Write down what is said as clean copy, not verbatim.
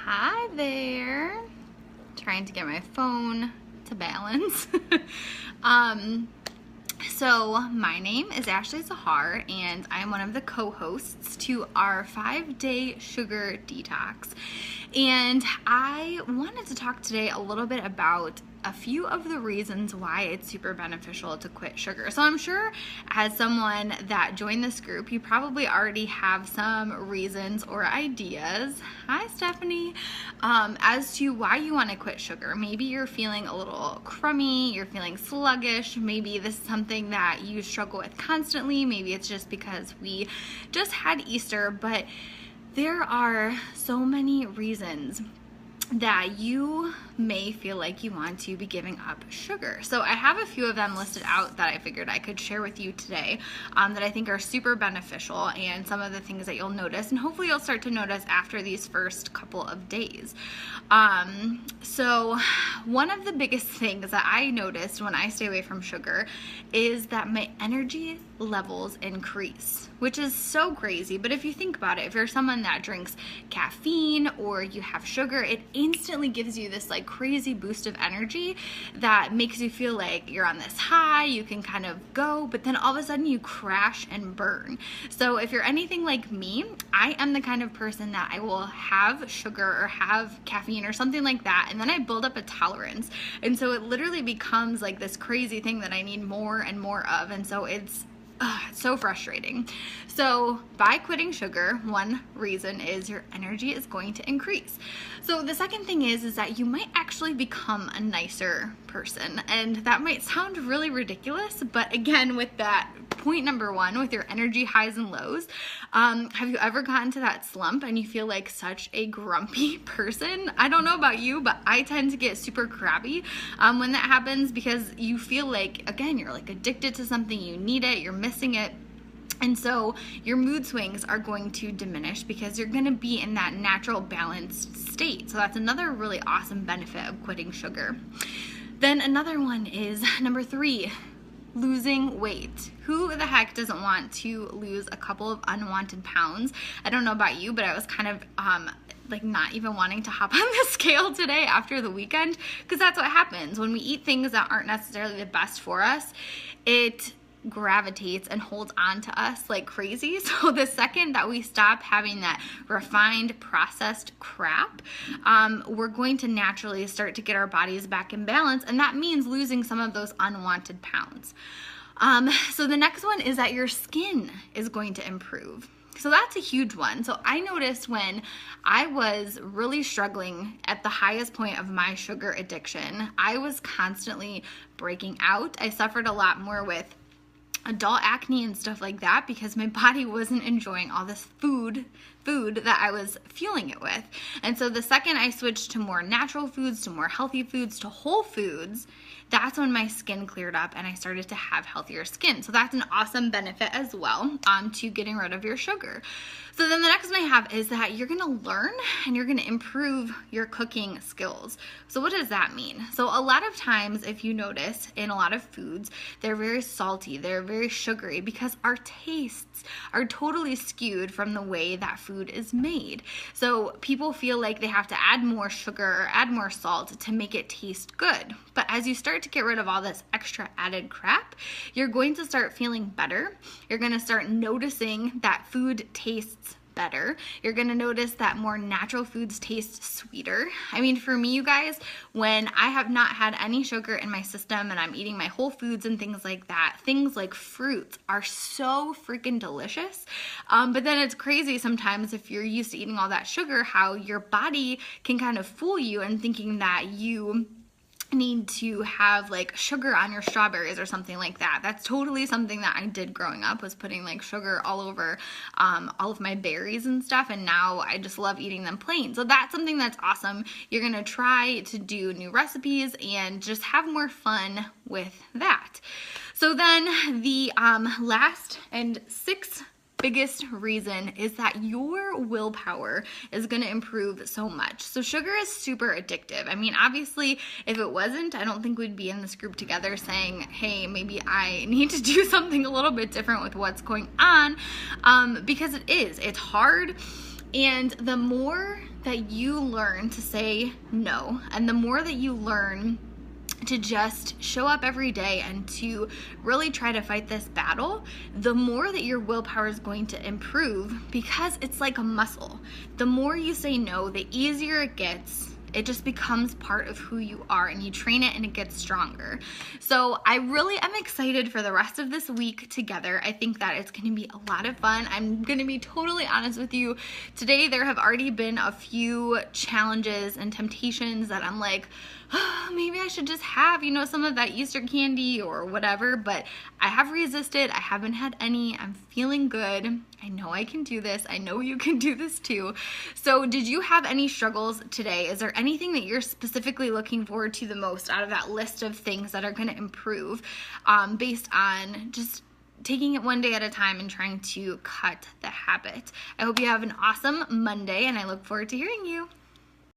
Hi there. Trying to get my phone to balance. So my name is Ashley Zahar, and I'm one of the co-hosts to our 5-day sugar detox. And I wanted to talk today a little bit about a few of the reasons why it's super beneficial to quit sugar. So I'm sure as someone that joined this group, you probably already have some reasons or ideas. Hi, Stephanie. As to why you want to quit sugar. Maybe you're feeling a little crummy, you're feeling sluggish, maybe this is something that you struggle with constantly, maybe it's just because we just had Easter, but there are so many reasons that you may feel like you want to be giving up sugar. So I have a few of them listed out that I figured I could share with you today that I think are super beneficial, and some of the things that you'll notice, and hopefully you'll start to notice after these first couple of days. So one of the biggest things that I noticed when I stay away from sugar is that my energy levels increase, which is so crazy. But if you think about it, if you're someone that drinks caffeine or you have sugar, it instantly gives you this like crazy boost of energy that makes you feel like you're on this high, you can kind of go, but then all of a sudden you crash and burn. So if you're anything like me, I am the kind of person that I will have sugar or have caffeine or something like that, and then I build up a tolerance. And so it literally becomes like this crazy thing that I need more and more of. And so it's so frustrating. So by quitting sugar, one reason is your energy is going to increase. So the second thing is that you might actually become a nicer person. And that might sound really ridiculous, but again, with that point number one, with your energy highs and lows, have you ever gotten to that slump and you feel like such a grumpy person? I don't know about you, but I tend to get super crabby when that happens, because you feel like, again, you're like addicted to something, you need it, you're missing it. And so your mood swings are going to diminish because you're going to be in that natural balanced state. So that's another really awesome benefit of quitting sugar. Then another one is number 3, losing weight. Who the heck doesn't want to lose a couple of unwanted pounds? I don't know about you, but I was kind of like not even wanting to hop on the scale today after the weekend, because that's what happens when we eat things that aren't necessarily the best for us. It gravitates and holds on to us like crazy. So the second that we stop having that refined, processed crap, we're going to naturally start to get our bodies back in balance, and that means losing some of those unwanted pounds. So the next one is that your skin is going to improve. So that's a huge one. So I noticed when I was really struggling at the highest point of my sugar addiction, I was constantly breaking out. I suffered a lot more with adult acne and stuff like that because my body wasn't enjoying all this food that I was fueling it with. And so the second I switched to more natural foods, to more healthy foods, to whole foods, that's when my skin cleared up and I started to have healthier skin. So that's an awesome benefit as well to getting rid of your sugar. So then the next one I have is that you're gonna learn and you're gonna improve your cooking skills. So what does that mean? So a lot of times, if you notice, in a lot of foods, they're very salty, they're very sugary, because our tastes are totally skewed from the way that food is made. So people feel like they have to add more sugar or add more salt to make it taste good. But as you start to get rid of all this extra added crap, you're going to start feeling better. You're going to start noticing that food tastes better. You're going to notice that more natural foods taste sweeter. I mean, for me, you guys, when I have not had any sugar in my system and I'm eating my whole foods and things like that, things like fruits are so freaking delicious. But then it's crazy sometimes if you're used to eating all that sugar, how your body can kind of fool you and thinking that you need to have like sugar on your strawberries or something like that. That's totally something that I did growing up, was putting like sugar all over all of my berries and stuff, and now I just love eating them plain. So that's something that's awesome. You're gonna try to do new recipes and just have more fun with that. So then the last and sixth biggest reason is that your willpower is going to improve so much. So sugar is super addictive. I mean, obviously, if it wasn't, I don't think we'd be in this group together saying, hey, maybe I need to do something a little bit different with what's going on, because it's hard. And the more that you learn to say no, and the more that you learn to just show up every day and to really try to fight this battle, the more that your willpower is going to improve, because it's like a muscle. The more you say no, the easier it gets. It just becomes part of who you are, and you train it and it gets stronger. So I really am excited for the rest of this week together. I think that it's going to be a lot of fun. I'm going to be totally honest with you. Today there have already been a few challenges and temptations that I'm like, oh, maybe I should just have, some of that Easter candy or whatever, but I have resisted. I haven't had any. I'm feeling good. I know I can do this. I know you can do this too. So did you have any struggles today? Is there anything that you're specifically looking forward to the most out of that list of things that are going to improve based on just taking it one day at a time and trying to cut the habit? I hope you have an awesome Monday, and I look forward to hearing you.